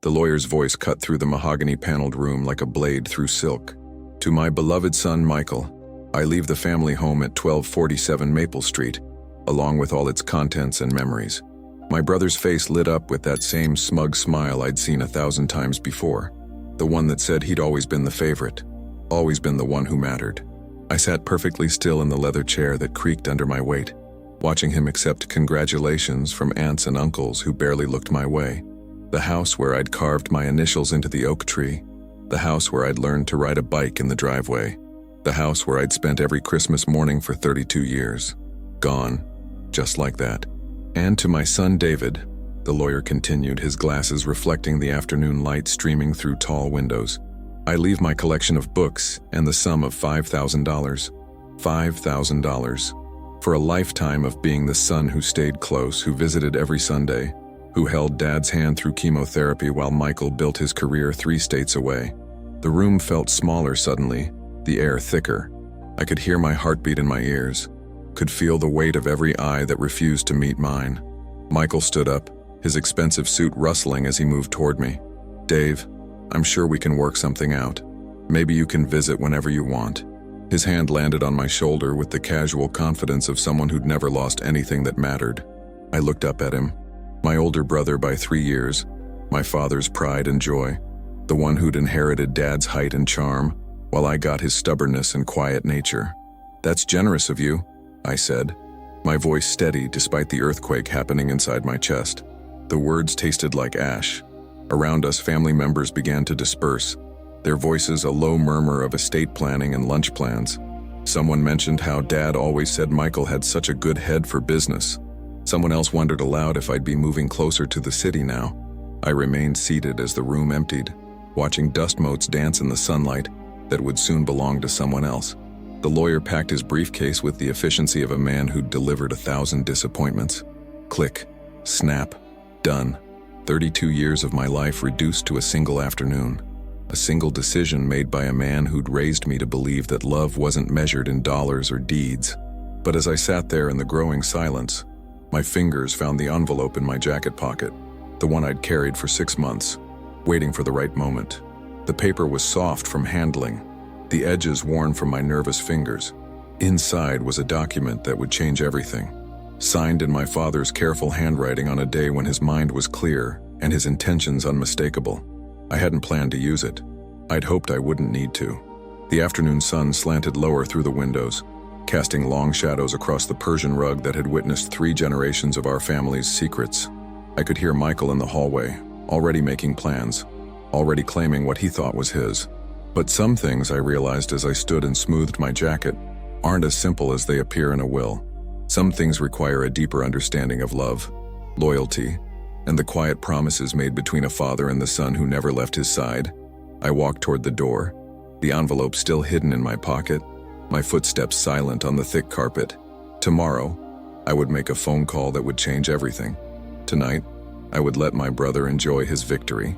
The lawyer's voice cut through the mahogany-paneled room like a blade through silk. To my beloved son, Michael, I leave the family home at 1247 Maple Street, along with all its contents and memories. My brother's face lit up with that same smug smile I'd seen 1,000 times before, the one that said he'd always been the favorite, always been the one who mattered. I sat perfectly still in the leather chair that creaked under my weight, watching him accept congratulations from aunts and uncles who barely looked my way. The house where I'd carved my initials into the oak tree, the house where I'd learned to ride a bike in the driveway, the house where I'd spent every Christmas morning for 32 years. Gone, just like that. And to my son David, the lawyer continued, his glasses reflecting the afternoon light streaming through tall windows. I leave my collection of books and the sum of $5,000. $5,000. For a lifetime of being the son who stayed close, who visited every Sunday, who held Dad's hand through chemotherapy while Michael built his career 3 states away. The room felt smaller suddenly, the air thicker. I could hear my heartbeat in my ears, could feel the weight of every eye that refused to meet mine. Michael stood up, his expensive suit rustling as he moved toward me. "Dave, I'm sure we can work something out. Maybe you can visit whenever you want." His hand landed on my shoulder with the casual confidence of someone who'd never lost anything that mattered. I looked up at him. My older brother by 3 years, my father's pride and joy, the one who'd inherited Dad's height and charm, while I got his stubbornness and quiet nature. "That's generous of you," I said, my voice steady despite the earthquake happening inside my chest. The words tasted like ash. Around us, family members began to disperse, their voices a low murmur of estate planning and lunch plans. Someone mentioned how Dad always said Michael had such a good head for business. Someone else wondered aloud if I'd be moving closer to the city now. I remained seated as the room emptied, watching dust motes dance in the sunlight that would soon belong to someone else. The lawyer packed his briefcase with the efficiency of a man who'd delivered 1,000 disappointments. Click, snap, done. 32 years of my life reduced to a single afternoon. A single decision made by a man who'd raised me to believe that love wasn't measured in dollars or deeds. But as I sat there in the growing silence, my fingers found the envelope in my jacket pocket, the one I'd carried for 6 months, waiting for the right moment. The paper was soft from handling, the edges worn from my nervous fingers. Inside was a document that would change everything, signed in my father's careful handwriting on a day when his mind was clear and his intentions unmistakable. I hadn't planned to use it. I'd hoped I wouldn't need to. The afternoon sun slanted lower through the windows, casting long shadows across the Persian rug that had witnessed 3 generations of our family's secrets. I could hear Michael in the hallway, already making plans, already claiming what he thought was his. But some things, I realized as I stood and smoothed my jacket, aren't as simple as they appear in a will. Some things require a deeper understanding of love, loyalty, and the quiet promises made between a father and the son who never left his side. I walked toward the door, the envelope still hidden in my pocket, my footsteps silent on the thick carpet. Tomorrow, I would make a phone call that would change everything. Tonight, I would let my brother enjoy his victory.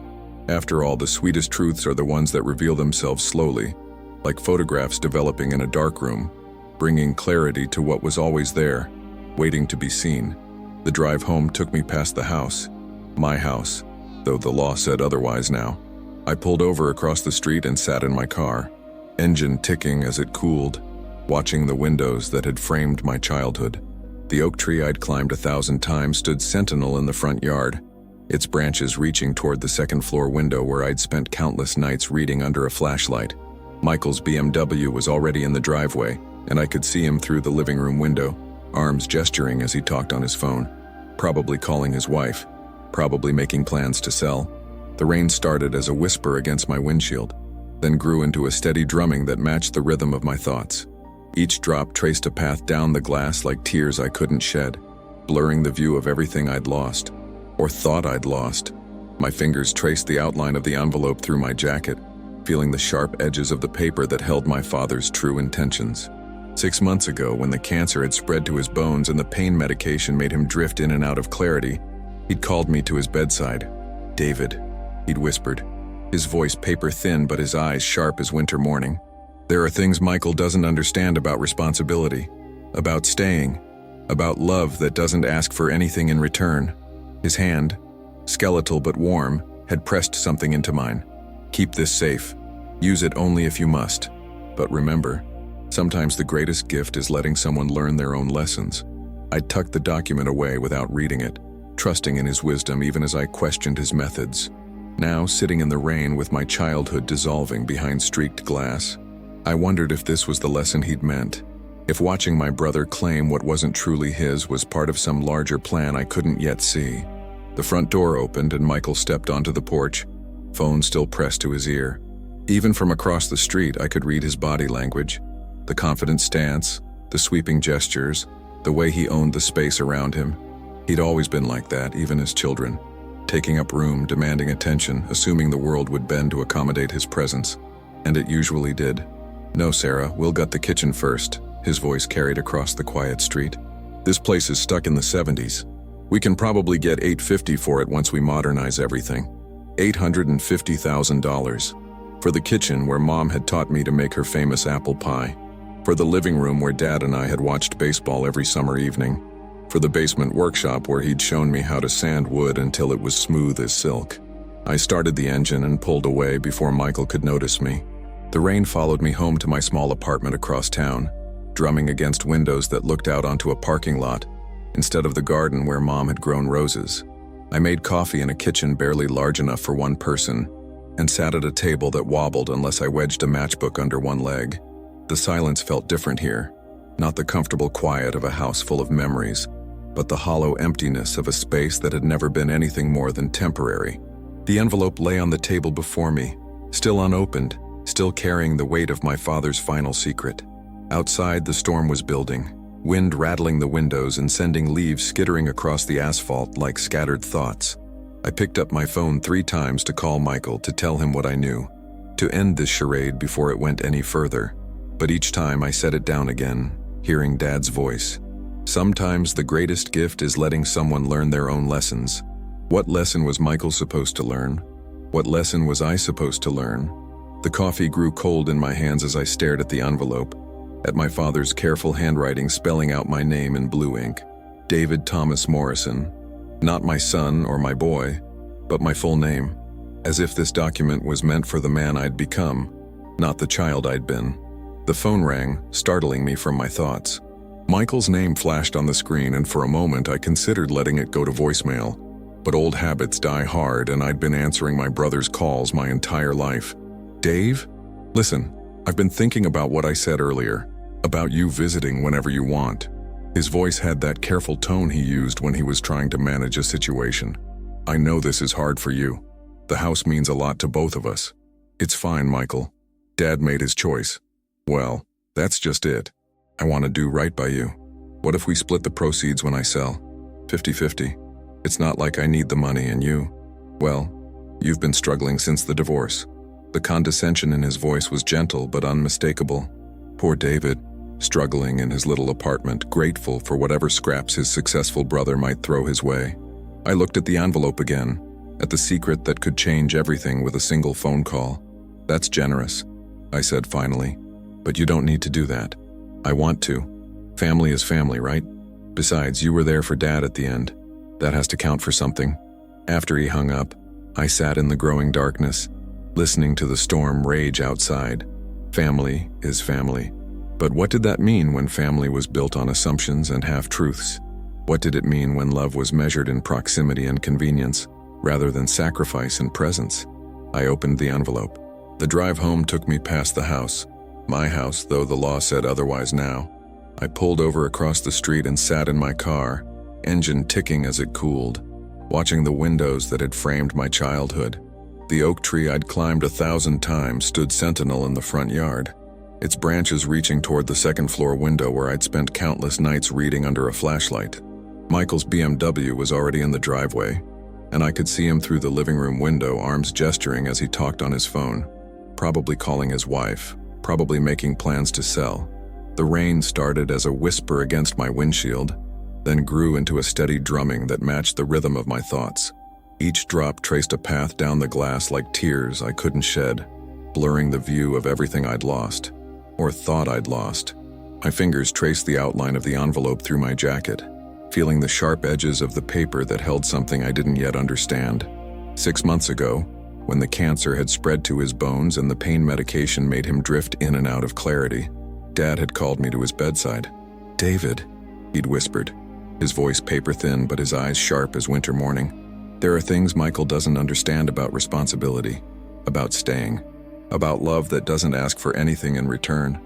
After all, the sweetest truths are the ones that reveal themselves slowly, like photographs developing in a dark room, bringing clarity to what was always there, waiting to be seen. The drive home took me past the house, my house, though the law said otherwise now. I pulled over across the street and sat in my car, engine ticking as it cooled, watching the windows that had framed my childhood. The oak tree I'd climbed 1,000 times stood sentinel in the front yard, its branches reaching toward the second-floor window where I'd spent countless nights reading under a flashlight. Michael's BMW was already in the driveway, and I could see him through the living room window, arms gesturing as he talked on his phone, probably calling his wife, probably making plans to sell. The rain started as a whisper against my windshield, then grew into a steady drumming that matched the rhythm of my thoughts. Each drop traced a path down the glass like tears I couldn't shed, blurring the view of everything I'd lost, or thought I'd lost. My fingers traced the outline of the envelope through my jacket, feeling the sharp edges of the paper that held my father's true intentions. 6 months ago, when the cancer had spread to his bones and the pain medication made him drift in and out of clarity, he'd called me to his bedside. "David," he'd whispered, his voice paper-thin but his eyes sharp as winter morning. "There are things Michael doesn't understand about responsibility, about staying, about love that doesn't ask for anything in return." His hand, skeletal but warm, had pressed something into mine. "Keep this safe. Use it only if you must. But remember, sometimes the greatest gift is letting someone learn their own lessons." I tucked the document away without reading it, trusting in his wisdom even as I questioned his methods. Now, sitting in the rain with my childhood dissolving behind streaked glass, I wondered if this was the lesson he'd meant. If watching my brother claim what wasn't truly his was part of some larger plan I couldn't yet see. The front door opened and Michael stepped onto the porch, phone still pressed to his ear. Even from across the street, I could read his body language. The confident stance, the sweeping gestures, the way he owned the space around him. He'd always been like that, even as children. Taking up room, demanding attention, assuming the world would bend to accommodate his presence. And it usually did. "No, Sarah, we'll gut the kitchen first," his voice carried across the quiet street. "This place is stuck in the 70s. We can probably get $850 for it once we modernize everything. $850,000. For the kitchen where Mom had taught me to make her famous apple pie. For the living room where Dad and I had watched baseball every summer evening. For the basement workshop where he'd shown me how to sand wood until it was smooth as silk." I started the engine and pulled away before Michael could notice me. The rain followed me home to my small apartment across town, drumming against windows that looked out onto a parking lot, instead of the garden where Mom had grown roses. I made coffee in a kitchen barely large enough for one person, and sat at a table that wobbled unless I wedged a matchbook under one leg. The silence felt different here, not the comfortable quiet of a house full of memories, but the hollow emptiness of a space that had never been anything more than temporary. The envelope lay on the table before me, still unopened, still carrying the weight of my father's final secret. Outside, the storm was building, wind rattling the windows and sending leaves skittering across the asphalt like scattered thoughts. I picked up my phone 3 times to call Michael to tell him what I knew, to end this charade before it went any further. But each time I set it down again, hearing Dad's voice. Sometimes the greatest gift is letting someone learn their own lessons. What lesson was Michael supposed to learn? What lesson was I supposed to learn? The coffee grew cold in my hands as I stared at the envelope, at my father's careful handwriting spelling out my name in blue ink. David Thomas Morrison. Not my son or my boy, but my full name. As if this document was meant for the man I'd become, not the child I'd been. The phone rang, startling me from my thoughts. Michael's name flashed on the screen, and for a moment I considered letting it go to voicemail. But old habits die hard, and I'd been answering my brother's calls my entire life. "Dave? Listen, I've been thinking about what I said earlier, about you visiting whenever you want." His voice had that careful tone he used when he was trying to manage a situation. "I know this is hard for you. The house means a lot to both of us. It's fine, Michael. Dad made his choice. Well, that's just it. I want to do right by you. What if we split the proceeds when I sell? 50-50. It's not like I need the money, and you, well, you've been struggling since the divorce." The condescension in his voice was gentle but unmistakable. Poor David, struggling in his little apartment, grateful for whatever scraps his successful brother might throw his way. I looked at the envelope again, at the secret that could change everything with a single phone call. "That's generous," I said finally. "But you don't need to do that. I want to. Family is family, right? Besides, you were there for Dad at the end. That has to count for something." After he hung up, I sat in the growing darkness, listening to the storm rage outside. Family is family. But what did that mean when family was built on assumptions and half-truths? What did it mean when love was measured in proximity and convenience, rather than sacrifice and presence? I opened the envelope. The drive home took me past the house. My house, though the law said otherwise now. I pulled over across the street and sat in my car, engine ticking as it cooled, watching the windows that had framed my childhood. The oak tree I'd climbed 1,000 times stood sentinel in the front yard, its branches reaching toward the second-floor window where I'd spent countless nights reading under a flashlight. Michael's BMW was already in the driveway, and I could see him through the living room window, arms gesturing as he talked on his phone, probably calling his wife, probably making plans to sell. The rain started as a whisper against my windshield, then grew into a steady drumming that matched the rhythm of my thoughts. Each drop traced a path down the glass like tears I couldn't shed, blurring the view of everything I'd lost, or thought I'd lost. My fingers traced the outline of the envelope through my jacket, feeling the sharp edges of the paper that held something I didn't yet understand. 6 months ago, when the cancer had spread to his bones and the pain medication made him drift in and out of clarity, Dad had called me to his bedside. "David," he'd whispered, his voice paper-thin but his eyes sharp as winter morning. "There are things Michael doesn't understand about responsibility, about staying, about love that doesn't ask for anything in return."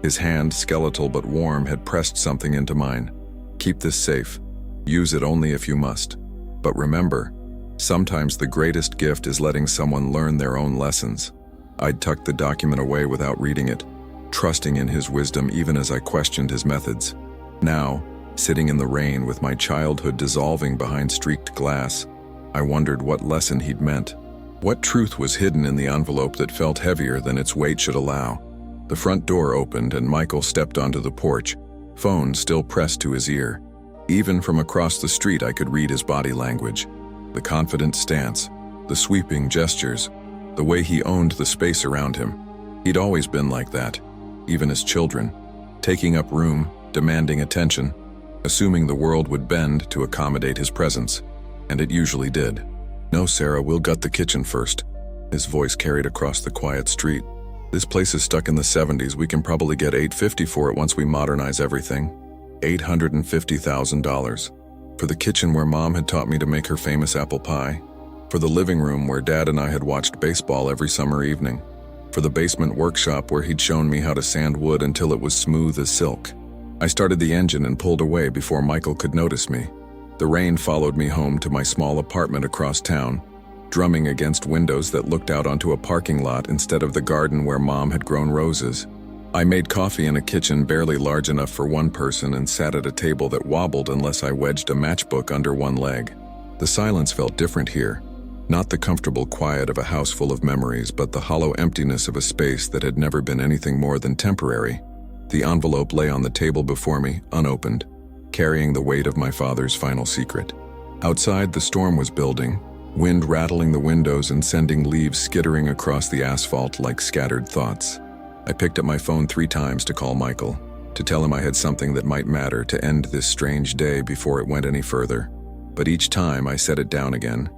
His hand, skeletal but warm, had pressed something into mine. "Keep this safe. Use it only if you must. But remember, sometimes the greatest gift is letting someone learn their own lessons." I'd tucked the document away without reading it, trusting in his wisdom even as I questioned his methods. Now, sitting in the rain with my childhood dissolving behind streaked glass, I wondered what lesson he'd meant. What truth was hidden in the envelope that felt heavier than its weight should allow? The front door opened and Michael stepped onto the porch, phone still pressed to his ear. Even from across the street I could read his body language. The confident stance, the sweeping gestures, the way he owned the space around him. He'd always been like that, even as children, taking up room, demanding attention, assuming the world would bend to accommodate his presence. And it usually did. "No, Sarah, we'll gut the kitchen first." His voice carried across the quiet street. "This place is stuck in the 70s. We can probably get $850 for it once we modernize everything." $850,000. For the kitchen where Mom had taught me to make her famous apple pie. For the living room where Dad and I had watched baseball every summer evening. For the basement workshop where he'd shown me how to sand wood until it was smooth as silk. I started the engine and pulled away before Michael could notice me. The rain followed me home to my small apartment across town, drumming against windows that looked out onto a parking lot instead of the garden where Mom had grown roses. I made coffee in a kitchen barely large enough for one person and sat at a table that wobbled unless I wedged a matchbook under one leg. The silence felt different here. Not the comfortable quiet of a house full of memories, but the hollow emptiness of a space that had never been anything more than temporary. The envelope lay on the table before me, unopened, carrying the weight of my father's final secret. Outside, the storm was building, wind rattling the windows and sending leaves skittering across the asphalt like scattered thoughts. I picked up my phone 3 times to call Michael, to tell him I had something that might matter to end this strange day before it went any further. But each time I set it down again,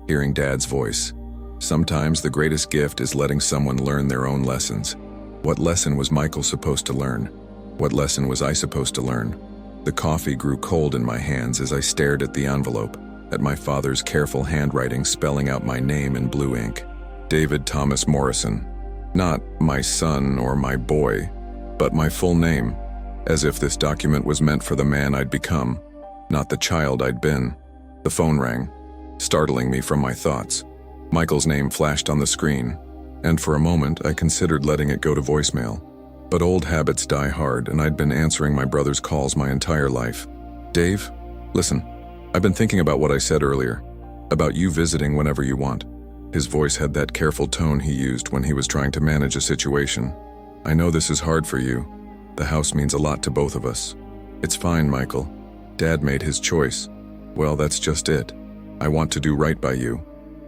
hearing Dad's voice. Sometimes the greatest gift is letting someone learn their own lessons. What lesson was Michael supposed to learn? What lesson was I supposed to learn? The coffee grew cold in my hands as I stared at the envelope, at my father's careful handwriting spelling out my name in blue ink. David Thomas Morrison. Not my son or my boy, but my full name, as if this document was meant for the man I'd become, not the child I'd been. The phone rang, startling me from my thoughts. Michael's name flashed on the screen, and for a moment I considered letting it go to voicemail. But old habits die hard, and I'd been answering my brother's calls my entire life. "Dave, listen, I've been thinking about what I said earlier, about you visiting whenever you want." His voice had that careful tone he used when he was trying to manage a situation. "I know this is hard for you. The house means a lot to both of us." "It's fine, Michael. Dad made his choice." "Well, that's just it. I want to do right by you.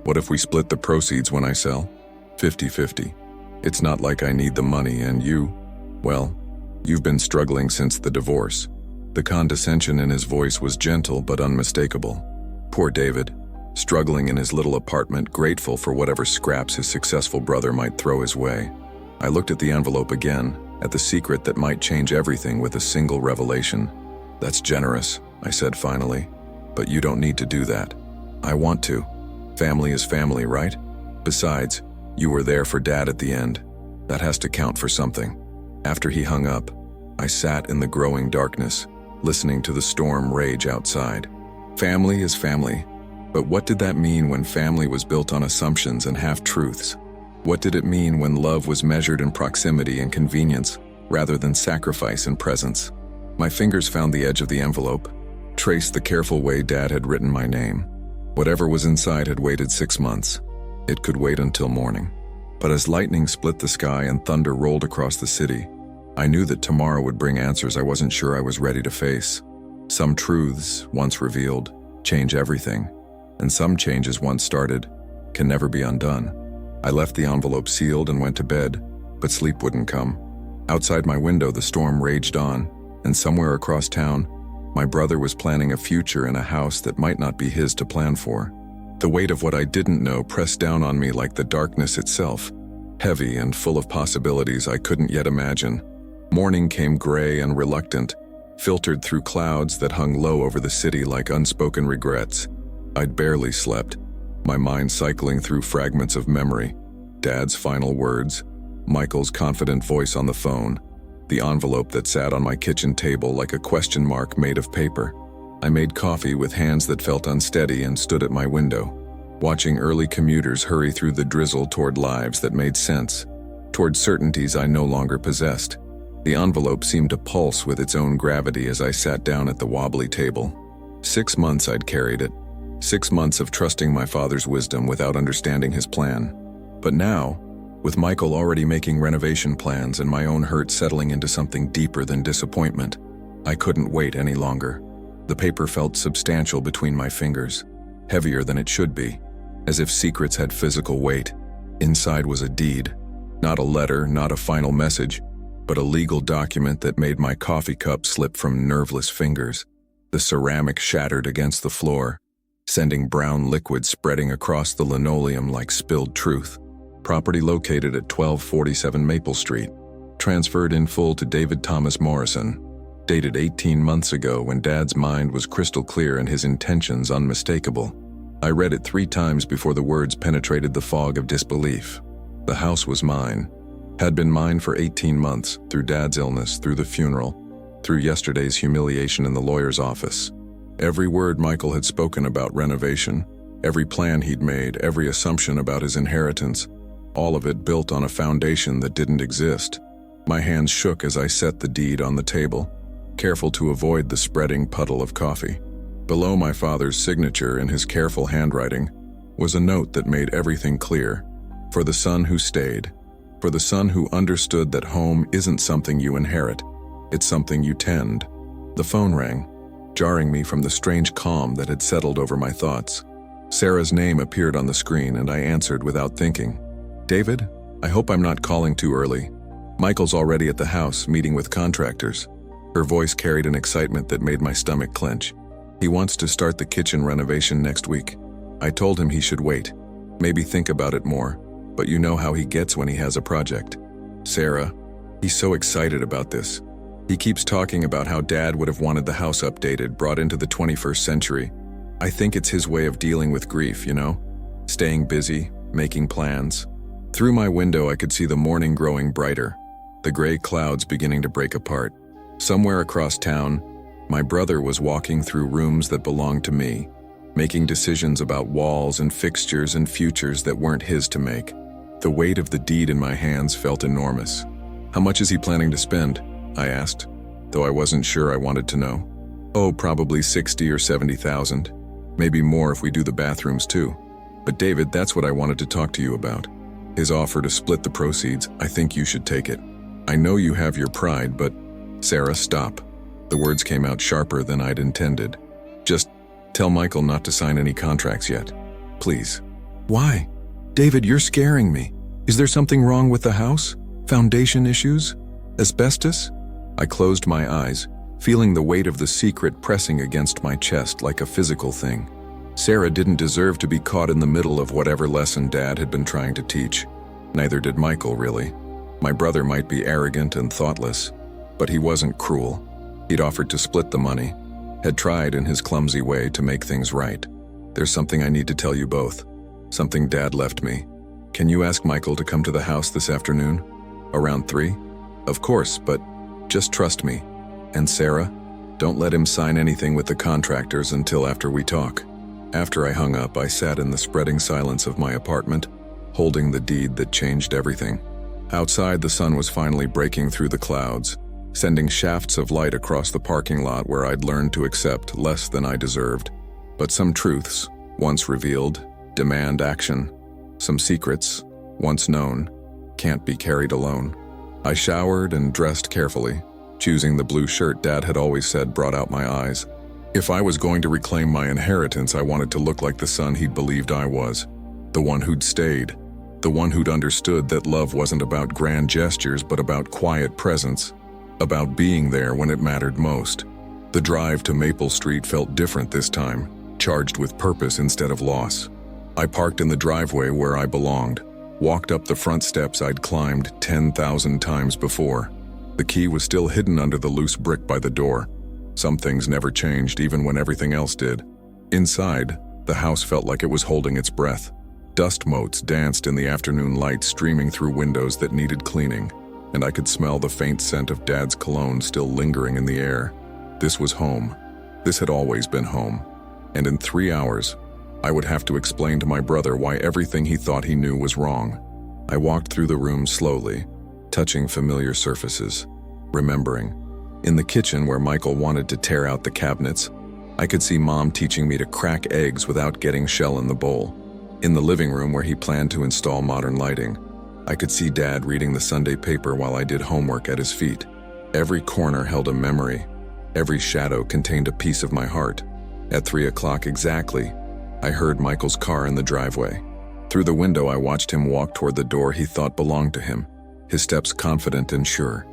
What if we split the proceeds when I sell? 50-50. It's not like I need the money, and well, you've been struggling since the divorce." The condescension in his voice was gentle but unmistakable. Poor David, struggling in his little apartment, grateful for whatever scraps his successful brother might throw his way. I looked at the envelope again, at the secret that might change everything with a single revelation. "That's generous," I said finally, "but you don't need to do that." "I want to. Family is family, right? Besides, you were there for Dad at the end. That has to count for something." After he hung up, I sat in the growing darkness, listening to the storm rage outside. Family is family. But what did that mean when family was built on assumptions and half-truths? What did it mean when love was measured in proximity and convenience, rather than sacrifice and presence? My fingers found the edge of the envelope, traced the careful way Dad had written my name. Whatever was inside had waited 6 months. It could wait until morning. But as lightning split the sky and thunder rolled across the city, I knew that tomorrow would bring answers I wasn't sure I was ready to face. Some truths, once revealed, change everything. And some changes once started can never be undone. I left the envelope sealed and went to bed, but sleep wouldn't come. Outside my window, the storm raged on, and somewhere across town, my brother was planning a future in a house that might not be his to plan for. The weight of what I didn't know pressed down on me like the darkness itself, heavy and full of possibilities I couldn't yet imagine. Morning came gray and reluctant, filtered through clouds that hung low over the city like unspoken regrets. I'd barely slept, my mind cycling through fragments of memory. Dad's final words, Michael's confident voice on the phone, the envelope that sat on my kitchen table like a question mark made of paper. I made coffee with hands that felt unsteady and stood at my window, watching early commuters hurry through the drizzle toward lives that made sense, toward certainties I no longer possessed. The envelope seemed to pulse with its own gravity as I sat down at the wobbly table. 6 months I'd carried it. 6 months of trusting my father's wisdom without understanding his plan. But now, with Michael already making renovation plans and my own hurt settling into something deeper than disappointment, I couldn't wait any longer. The paper felt substantial between my fingers, heavier than it should be, as if secrets had physical weight. Inside was a deed, not a letter, not a final message, but a legal document that made my coffee cup slip from nerveless fingers. The ceramic shattered against the floor, sending brown liquid spreading across the linoleum like spilled truth. Property located at 1247 Maple Street, transferred in full to David Thomas Morrison, dated 18 months ago when Dad's mind was crystal clear and his intentions unmistakable. I read it 3 times before the words penetrated the fog of disbelief. The house was mine, had been mine for 18 months, through Dad's illness, through the funeral, through yesterday's humiliation in the lawyer's office. Every word Michael had spoken about renovation, every plan he'd made, every assumption about his inheritance, all of it built on a foundation that didn't exist. My hands shook as I set the deed on the table, careful to avoid the spreading puddle of coffee. Below my father's signature in his careful handwriting was a note that made everything clear. For the son who stayed, for the son who understood that home isn't something you inherit, it's something you tend. The phone rang, jarring me from the strange calm that had settled over my thoughts. Sarah's name appeared on the screen and I answered without thinking. "David, I hope I'm not calling too early. Michael's already at the house meeting with contractors." Her voice carried an excitement that made my stomach clench. "He wants to start the kitchen renovation next week. I told him he should wait, maybe think about it more, but you know how he gets when he has a project. Sarah, he's so excited about this. He keeps talking about how Dad would have wanted the house updated, brought into the 21st century. I think it's his way of dealing with grief, you know? Staying busy, making plans." Through my window I could see the morning growing brighter, the gray clouds beginning to break apart. Somewhere across town, my brother was walking through rooms that belonged to me, making decisions about walls and fixtures and futures that weren't his to make. The weight of the deed in my hands felt enormous. "How much is he planning to spend?" I asked, though I wasn't sure I wanted to know. "Oh, probably 60 or 70,000. Maybe more if we do the bathrooms too. But David, that's what I wanted to talk to you about. His offer to split the proceeds, I think you should take it. I know you have your pride, but..." "Sarah, stop." The words came out sharper than I'd intended. "Just tell Michael not to sign any contracts yet. Please." "Why? David, you're scaring me. Is there something wrong with the house? Foundation issues? Asbestos?" I closed my eyes, feeling the weight of the secret pressing against my chest like a physical thing. Sarah didn't deserve to be caught in the middle of whatever lesson Dad had been trying to teach. Neither did Michael, really. My brother might be arrogant and thoughtless, but he wasn't cruel. He'd offered to split the money, had tried in his clumsy way to make things right. "There's something I need to tell you both. Something Dad left me. Can you ask Michael to come to the house this afternoon? Around 3? "Of course, but just trust me. And Sarah, don't let him sign anything with the contractors until after we talk." After I hung up, I sat in the spreading silence of my apartment, holding the deed that changed everything. Outside, the sun was finally breaking through the clouds, sending shafts of light across the parking lot where I'd learned to accept less than I deserved. But some truths, once revealed, demand action. Some secrets, once known, can't be carried alone. I showered and dressed carefully, choosing the blue shirt Dad had always said brought out my eyes. If I was going to reclaim my inheritance, I wanted to look like the son he'd believed I was. The one who'd stayed. The one who'd understood that love wasn't about grand gestures but about quiet presence. About being there when it mattered most. The drive to Maple Street felt different this time, charged with purpose instead of loss. I parked in the driveway where I belonged, walked up the front steps I'd climbed 10,000 times before. The key was still hidden under the loose brick by the door. Some things never changed, even when everything else did. Inside, the house felt like it was holding its breath. Dust motes danced in the afternoon light streaming through windows that needed cleaning, and I could smell the faint scent of Dad's cologne still lingering in the air. This was home. This had always been home. And in 3 hours, I would have to explain to my brother why everything he thought he knew was wrong. I walked through the room slowly, touching familiar surfaces, remembering. In the kitchen where Michael wanted to tear out the cabinets, I could see Mom teaching me to crack eggs without getting shell in the bowl. In the living room where he planned to install modern lighting, I could see Dad reading the Sunday paper while I did homework at his feet. Every corner held a memory. Every shadow contained a piece of my heart. At 3 o'clock exactly, I heard Michael's car in the driveway. Through the window, I watched him walk toward the door he thought belonged to him, his steps confident and sure.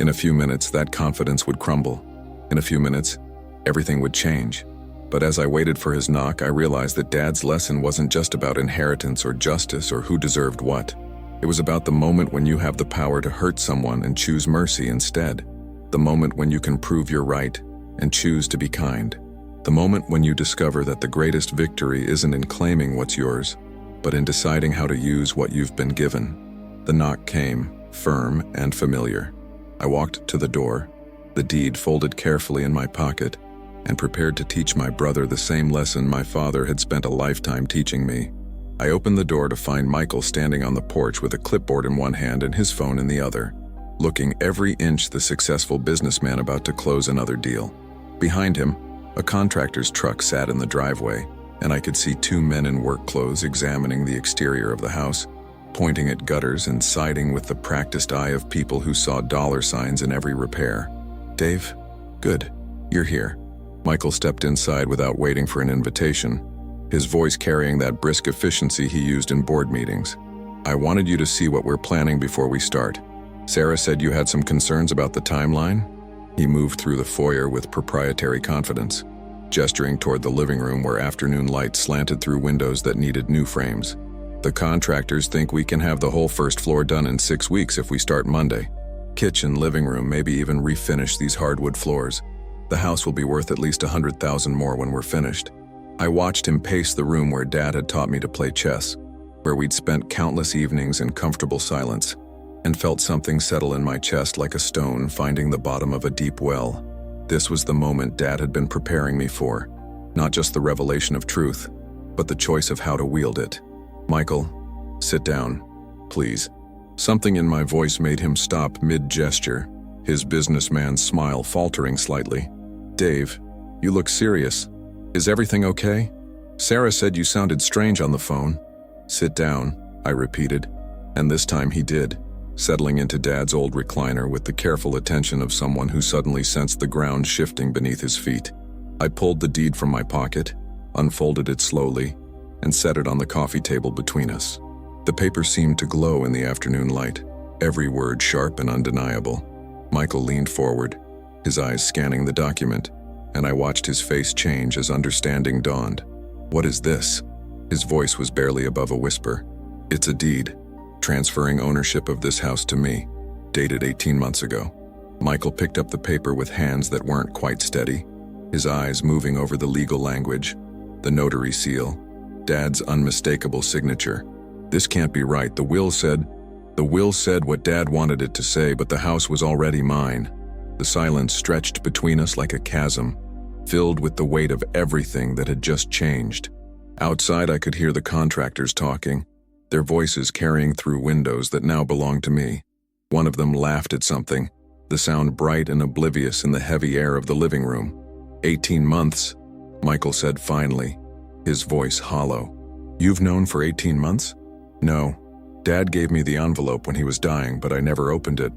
In a few minutes, that confidence would crumble. In a few minutes, everything would change. But as I waited for his knock, I realized that Dad's lesson wasn't just about inheritance or justice or who deserved what. It was about the moment when you have the power to hurt someone and choose mercy instead. The moment when you can prove you're right and choose to be kind. The moment when you discover that the greatest victory isn't in claiming what's yours, but in deciding how to use what you've been given. The knock came, firm and familiar. I walked to the door, the deed folded carefully in my pocket, and prepared to teach my brother the same lesson my father had spent a lifetime teaching me. I opened the door to find Michael standing on the porch with a clipboard in one hand and his phone in the other, looking every inch the successful businessman about to close another deal. Behind him, a contractor's truck sat in the driveway, and I could see 2 men in work clothes examining the exterior of the house, pointing at gutters and siding with the practiced eye of people who saw dollar signs in every repair. "Dave? Good. You're here." Michael stepped inside without waiting for an invitation, his voice carrying that brisk efficiency he used in board meetings. "I wanted you to see what we're planning before we start. Sarah said you had some concerns about the timeline?" He moved through the foyer with proprietary confidence, gesturing toward the living room where afternoon light slanted through windows that needed new frames. "The contractors think we can have the whole first floor done in 6 weeks if we start Monday. Kitchen, living room, maybe even refinish these hardwood floors. The house will be worth at least $100,000 more when we're finished." I watched him pace the room where Dad had taught me to play chess, where we'd spent countless evenings in comfortable silence, and felt something settle in my chest like a stone finding the bottom of a deep well. This was the moment Dad had been preparing me for, not just the revelation of truth, but the choice of how to wield it. "Michael, sit down, please." Something in my voice made him stop mid-gesture, his businessman's smile faltering slightly. "Dave, you look serious. Is everything okay? Sarah said you sounded strange on the phone." "Sit down," I repeated, and this time he did, settling into Dad's old recliner with the careful attention of someone who suddenly sensed the ground shifting beneath his feet. I pulled the deed from my pocket, unfolded it slowly, and set it on the coffee table between us. The paper seemed to glow in the afternoon light, every word sharp and undeniable. Michael leaned forward, his eyes scanning the document, and I watched his face change as understanding dawned. "What is this?" His voice was barely above a whisper. "It's a deed, transferring ownership of this house to me, dated 18 months ago." Michael picked up the paper with hands that weren't quite steady, his eyes moving over the legal language, the notary seal, Dad's unmistakable signature. "This can't be right. The will said what Dad wanted it to say, but the house was already mine." The silence stretched between us like a chasm, filled with the weight of everything that had just changed. Outside, I could hear the contractors talking, their voices carrying through windows that now belonged to me. One of them laughed at something, the sound bright and oblivious in the heavy air of the living room. 18 months, Michael said finally, his voice hollow. "You've known for 18 months? "No. Dad gave me the envelope when he was dying, but I never opened it.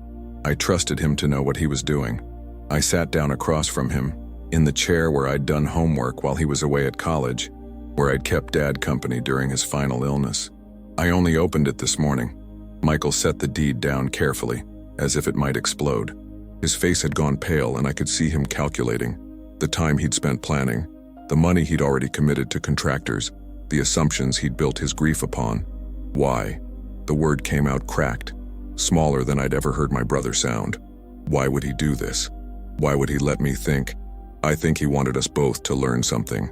I trusted him to know what he was doing." I sat down across from him, in the chair where I'd done homework while he was away at college, where I'd kept Dad company during his final illness. "I only opened it this morning." Michael set the deed down carefully, as if it might explode. His face had gone pale, and I could see him calculating. The time he'd spent planning, the money he'd already committed to contractors, the assumptions he'd built his grief upon. Why? The word came out cracked, smaller than I'd ever heard my brother sound. Why would he do this? Why would he let me think? I think he wanted us both to learn something.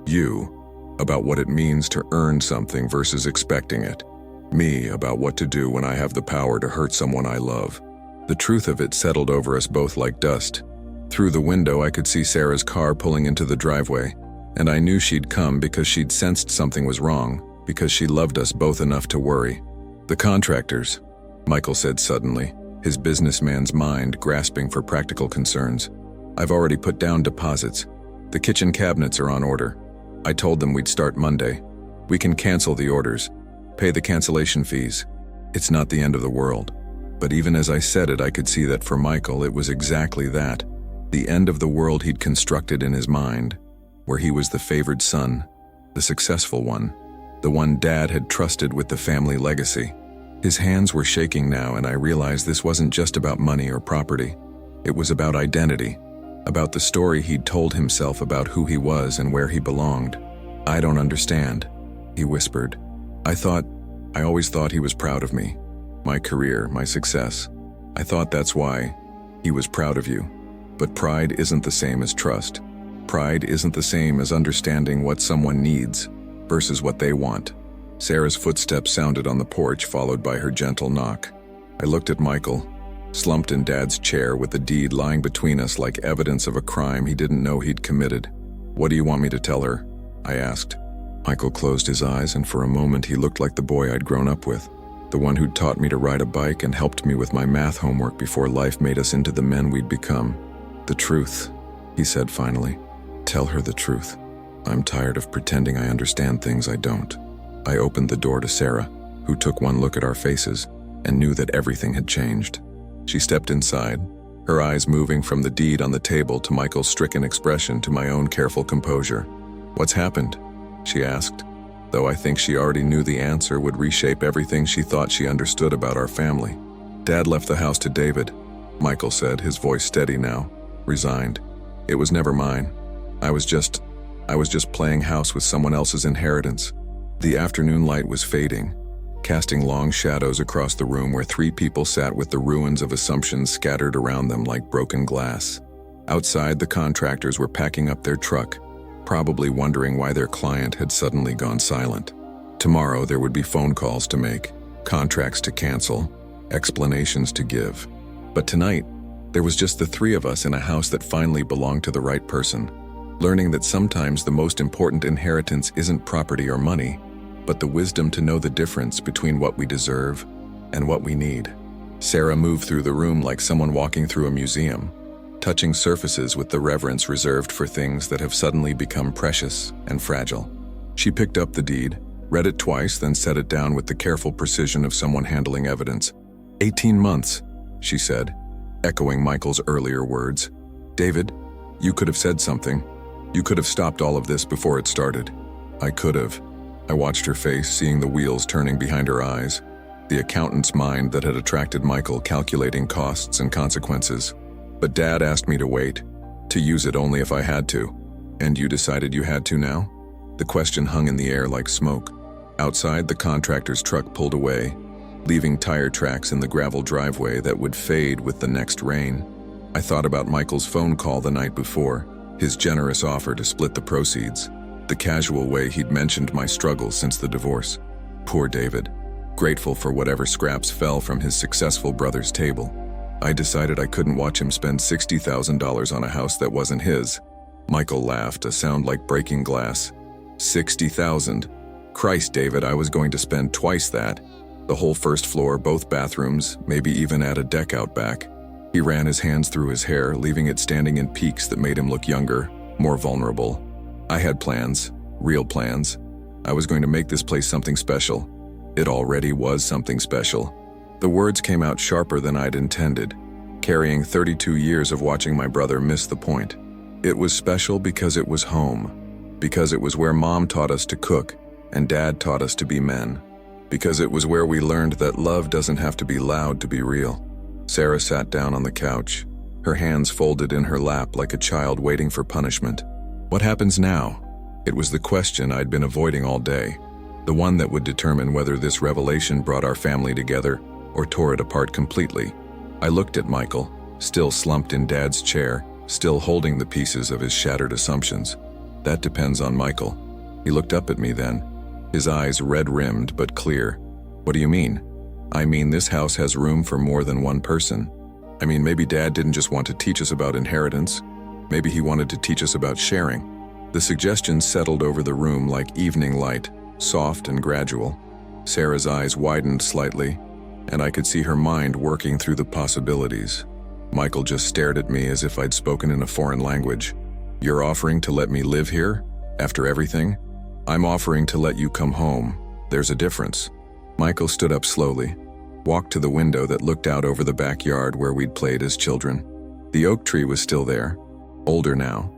You, about what it means to earn something versus expecting it. Me, about what to do when I have the power to hurt someone I love. The truth of it settled over us both like dust. Through the window I could see Sarah's car pulling into the driveway, and I knew she'd come because she'd sensed something was wrong, because she loved us both enough to worry. "The contractors," Michael said suddenly, his businessman's mind grasping for practical concerns. "I've already put down deposits. The kitchen cabinets are on order. I told them we'd start Monday. We can cancel the orders, pay the cancellation fees. It's not the end of the world." But even as I said it, I could see that for Michael it was exactly that. The end of the world he'd constructed in his mind, where he was the favored son, the successful one, the one Dad had trusted with the family legacy. His hands were shaking now, and I realized this wasn't just about money or property. It was about identity, about the story he'd told himself about who he was and where he belonged. "I don't understand," he whispered. I always thought he was proud of me, my career, my success. I thought that's why he was proud of you. But pride isn't the same as trust. Pride isn't the same as understanding what someone needs versus what they want. Sarah's footsteps sounded on the porch, followed by her gentle knock. I looked at Michael, slumped in Dad's chair with the deed lying between us like evidence of a crime he didn't know he'd committed. "What do you want me to tell her?" I asked. Michael closed his eyes, and for a moment he looked like the boy I'd grown up with, the one who'd taught me to ride a bike and helped me with my math homework before life made us into the men we'd become. "The truth," he said finally. "Tell her the truth. I'm tired of pretending I understand things I don't." I opened the door to Sarah, who took one look at our faces and knew that everything had changed. She stepped inside, her eyes moving from the deed on the table to Michael's stricken expression to my own careful composure. "What's happened?" she asked, though I think she already knew the answer would reshape everything she thought she understood about our family. "Dad left the house to David," Michael said, his voice steady now, resigned. "It was never mine. I was just playing house with someone else's inheritance." The afternoon light was fading, casting long shadows across the room where three people sat with the ruins of assumptions scattered around them like broken glass. Outside, the contractors were packing up their truck, probably wondering why their client had suddenly gone silent. Tomorrow there would be phone calls to make, contracts to cancel, explanations to give. But tonight, there was just the three of us in a house that finally belonged to the right person, learning that sometimes the most important inheritance isn't property or money, but the wisdom to know the difference between what we deserve and what we need. Sarah moved through the room like someone walking through a museum, touching surfaces with the reverence reserved for things that have suddenly become precious and fragile. She picked up the deed, read it twice, then set it down with the careful precision of someone handling evidence. 18 months, she said, echoing Michael's earlier words. "David, you could have said something. You could have stopped all of this before it started." "I could have." I watched her face, seeing the wheels turning behind her eyes, the accountant's mind that had attracted Michael calculating costs and consequences. "But Dad asked me to wait, to use it only if I had to. And you decided you had to now?" The question hung in the air like smoke. Outside, the contractor's truck pulled away, leaving tire tracks in the gravel driveway that would fade with the next rain. I thought about Michael's phone call the night before, his generous offer to split the proceeds, the casual way he'd mentioned my struggles since the divorce. Poor David, grateful for whatever scraps fell from his successful brother's table. I decided I couldn't watch him spend $60,000 on a house that wasn't his. Michael laughed, a sound like breaking glass. $60,000? Christ, David, I was going to spend twice that. The whole first floor, both bathrooms, maybe even add a deck out back. He ran his hands through his hair, leaving it standing in peaks that made him look younger, more vulnerable. I had plans, real plans. I was going to make this place something special. It already was something special. The words came out sharper than I'd intended, carrying 32 years of watching my brother miss the point. It was special because it was home, because it was where Mom taught us to cook and Dad taught us to be men, because it was where we learned that love doesn't have to be loud to be real. Sarah sat down on the couch, her hands folded in her lap like a child waiting for punishment. "What happens now?" It was the question I'd been avoiding all day, the one that would determine whether this revelation brought our family together or tore it apart completely. I looked at Michael, still slumped in Dad's chair, still holding the pieces of his shattered assumptions. That depends on Michael. He looked up at me then, his eyes red-rimmed but clear. What do you mean? I mean, this house has room for more than one person. I mean, maybe Dad didn't just want to teach us about inheritance. Maybe he wanted to teach us about sharing. The suggestion settled over the room like evening light, soft and gradual. Sarah's eyes widened slightly, and I could see her mind working through the possibilities. Michael just stared at me as if I'd spoken in a foreign language. You're offering to let me live here? After everything? I'm offering to let you come home. There's a difference. Michael stood up slowly, walked to the window that looked out over the backyard where we'd played as children. The oak tree was still there, older now,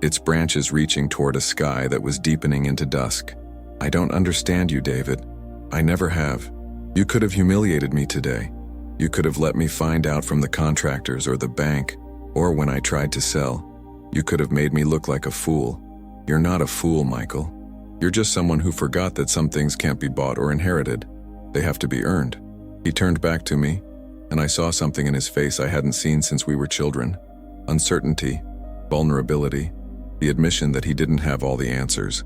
its branches reaching toward a sky that was deepening into dusk. I don't understand you, David. I never have. You could have humiliated me today. You could have let me find out from the contractors or the bank, or when I tried to sell. You could have made me look like a fool. You're not a fool, Michael. You're just someone who forgot that some things can't be bought or inherited. They have to be earned. He turned back to me, and I saw something in his face I hadn't seen since we were children. Uncertainty, vulnerability, the admission that he didn't have all the answers.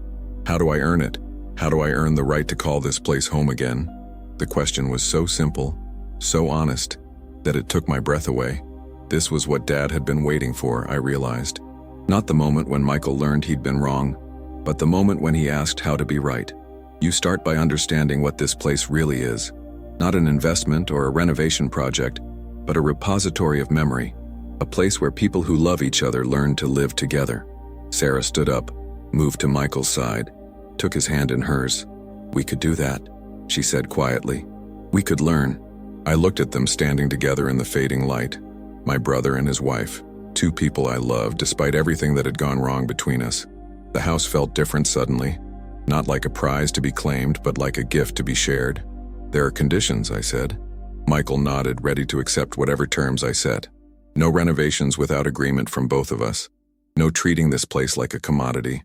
How do I earn it? How do I earn the right to call this place home again? The question was so simple, so honest, that it took my breath away. This was what Dad had been waiting for, I realized. Not the moment when Michael learned he'd been wrong, but the moment when he asked how to be right. You start by understanding what this place really is. Not an investment or a renovation project, but a repository of memory. A place where people who love each other learn to live together. Sarah stood up, moved to Michael's side, took his hand in hers. We could do that, she said quietly. We could learn. I looked at them standing together in the fading light. My brother and his wife, two people I loved despite everything that had gone wrong between us. The house felt different suddenly, not like a prize to be claimed, but like a gift to be shared. There are conditions, I said. Michael nodded, ready to accept whatever terms I set. No renovations without agreement from both of us. No treating this place like a commodity.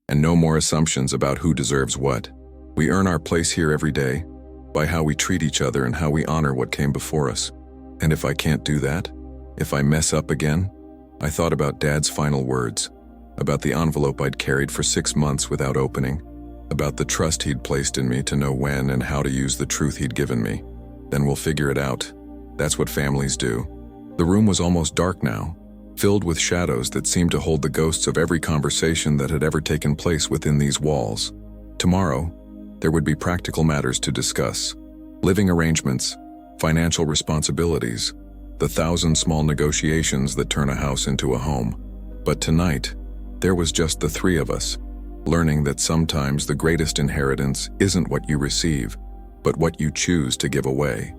And no more assumptions about who deserves what. We earn our place here every day, by how we treat each other and how we honor what came before us. And if I can't do that, if I mess up again, I thought about Dad's final words, about the envelope I'd carried for 6 months without opening, about the trust he'd placed in me to know when and how to use the truth he'd given me. Then we'll figure it out. That's what families do. The room was almost dark now, filled with shadows that seemed to hold the ghosts of every conversation that had ever taken place within these walls. Tomorrow, there would be practical matters to discuss. Living arrangements, financial responsibilities, the 1,000 small negotiations that turn a house into a home. But tonight, there was just the three of us, learning that sometimes the greatest inheritance isn't what you receive, but what you choose to give away.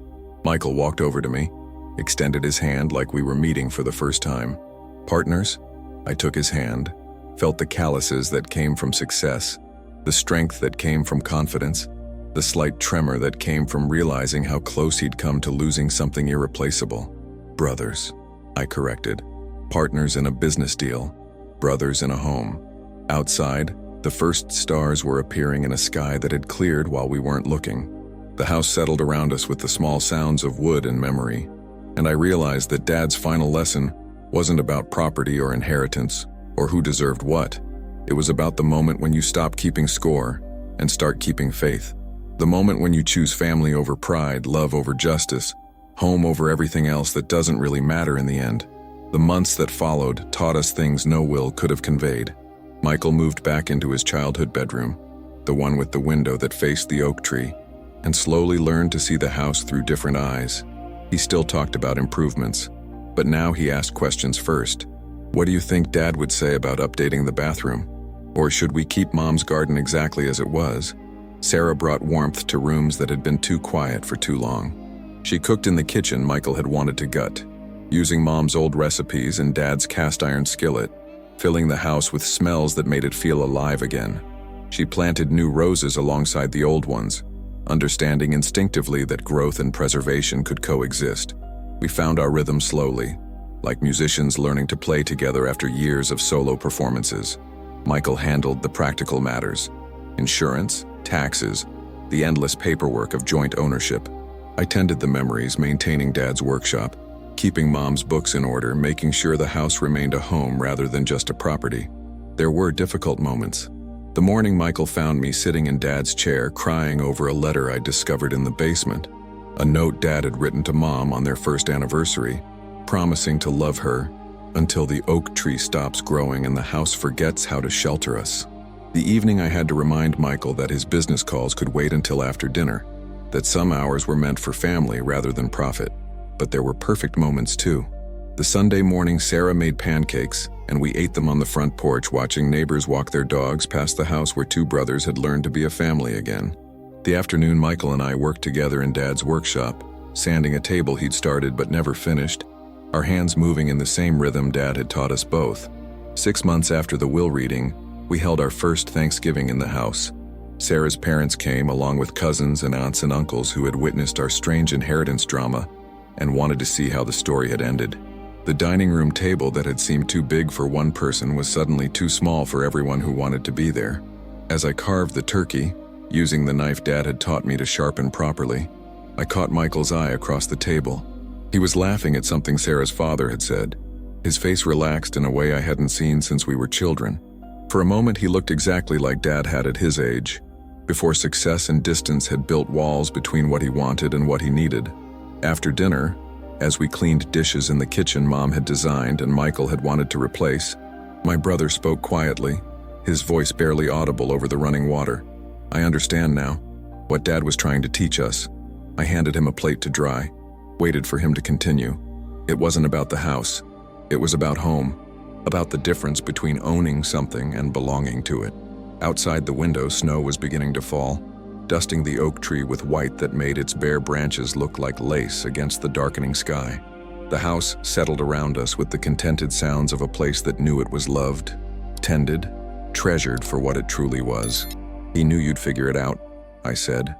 Michael walked over to me, extended his hand like we were meeting for the first time. Partners? I took his hand, felt the calluses that came from success, the strength that came from confidence, the slight tremor that came from realizing how close he'd come to losing something irreplaceable. Brothers, I corrected. Partners in a business deal, brothers in a home. Outside, the first stars were appearing in a sky that had cleared while we weren't looking. The house settled around us with the small sounds of wood and memory, and I realized that Dad's final lesson wasn't about property or inheritance, or who deserved what. It was about the moment when you stop keeping score and start keeping faith. The moment when you choose family over pride, love over justice, home over everything else that doesn't really matter in the end. The months that followed taught us things no will could have conveyed. Michael moved back into his childhood bedroom, the one with the window that faced the oak tree, and slowly learned to see the house through different eyes. He still talked about improvements, but now he asked questions first. What do you think Dad would say about updating the bathroom? Or should we keep Mom's garden exactly as it was? Sarah brought warmth to rooms that had been too quiet for too long. She cooked in the kitchen Michael had wanted to gut, using Mom's old recipes and Dad's cast iron skillet, filling the house with smells that made it feel alive again. She planted new roses alongside the old ones, understanding instinctively that growth and preservation could coexist. We found our rhythm slowly, like musicians learning to play together after years of solo performances. Michael handled the practical matters: insurance, taxes, the endless paperwork of joint ownership. I tended the memories, maintaining Dad's workshop, keeping Mom's books in order, making sure the house remained a home rather than just a property. There were difficult moments. The morning Michael found me sitting in Dad's chair, crying over a letter I discovered in the basement. A note Dad had written to Mom on their first anniversary, promising to love her until the oak tree stops growing and the house forgets how to shelter us. The evening I had to remind Michael that his business calls could wait until after dinner, that some hours were meant for family rather than profit. But there were perfect moments too. The Sunday morning Sarah made pancakes, and we ate them on the front porch, watching neighbors walk their dogs past the house where two brothers had learned to be a family again. The afternoon Michael and I worked together in Dad's workshop, sanding a table he'd started but never finished, our hands moving in the same rhythm Dad had taught us both. 6 months after the will reading, we held our first Thanksgiving in the house. Sarah's parents came, along with cousins and aunts and uncles who had witnessed our strange inheritance drama and wanted to see how the story had ended. The dining room table that had seemed too big for one person was suddenly too small for everyone who wanted to be there. As I carved the turkey, using the knife Dad had taught me to sharpen properly, I caught Michael's eye across the table. He was laughing at something Sarah's father had said. His face relaxed in a way I hadn't seen since we were children. For a moment he looked exactly like Dad had at his age, before success and distance had built walls between what he wanted and what he needed. After dinner, as we cleaned dishes in the kitchen Mom had designed and Michael had wanted to replace, my brother spoke quietly, his voice barely audible over the running water. I understand now what Dad was trying to teach us. I handed him a plate to dry, waited for him to continue. It wasn't about the house. It was about home, about the difference between owning something and belonging to it. Outside the window, snow was beginning to fall, dusting the oak tree with white that made its bare branches look like lace against the darkening sky. The house settled around us with the contented sounds of a place that knew it was loved, tended, treasured for what it truly was. "He knew you'd figure it out," I said.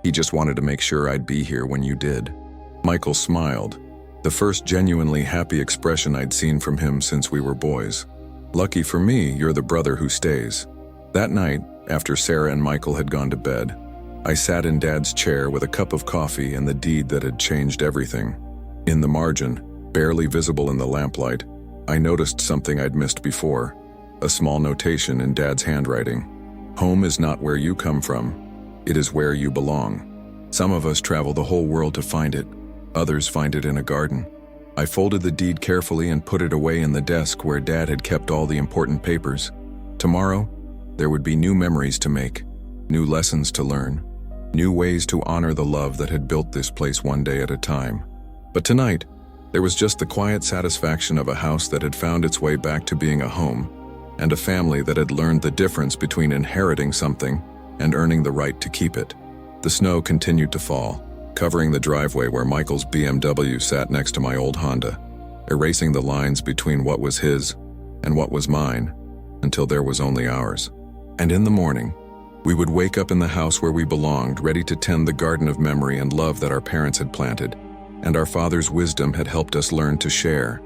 "He just wanted to make sure I'd be here when you did." Michael smiled, the first genuinely happy expression I'd seen from him since we were boys. "Lucky for me, you're the brother who stays." That night, after Sarah and Michael had gone to bed, I sat in Dad's chair with a cup of coffee and the deed that had changed everything. In the margin, barely visible in the lamplight, I noticed something I'd missed before, a small notation in Dad's handwriting. "Home is not where you come from. It is where you belong." Some of us travel the whole world to find it. Others find it in a garden. I folded the deed carefully and put it away in the desk where Dad had kept all the important papers. Tomorrow, there would be new memories to make, new lessons to learn, new ways to honor the love that had built this place one day at a time. But tonight, there was just the quiet satisfaction of a house that had found its way back to being a home, and a family that had learned the difference between inheriting something and earning the right to keep it. The snow continued to fall, covering the driveway where Michael's BMW sat next to my old Honda, erasing the lines between what was his and what was mine, until there was only ours. And in the morning, we would wake up in the house where we belonged, ready to tend the garden of memory and love that our parents had planted, and our father's wisdom had helped us learn to share.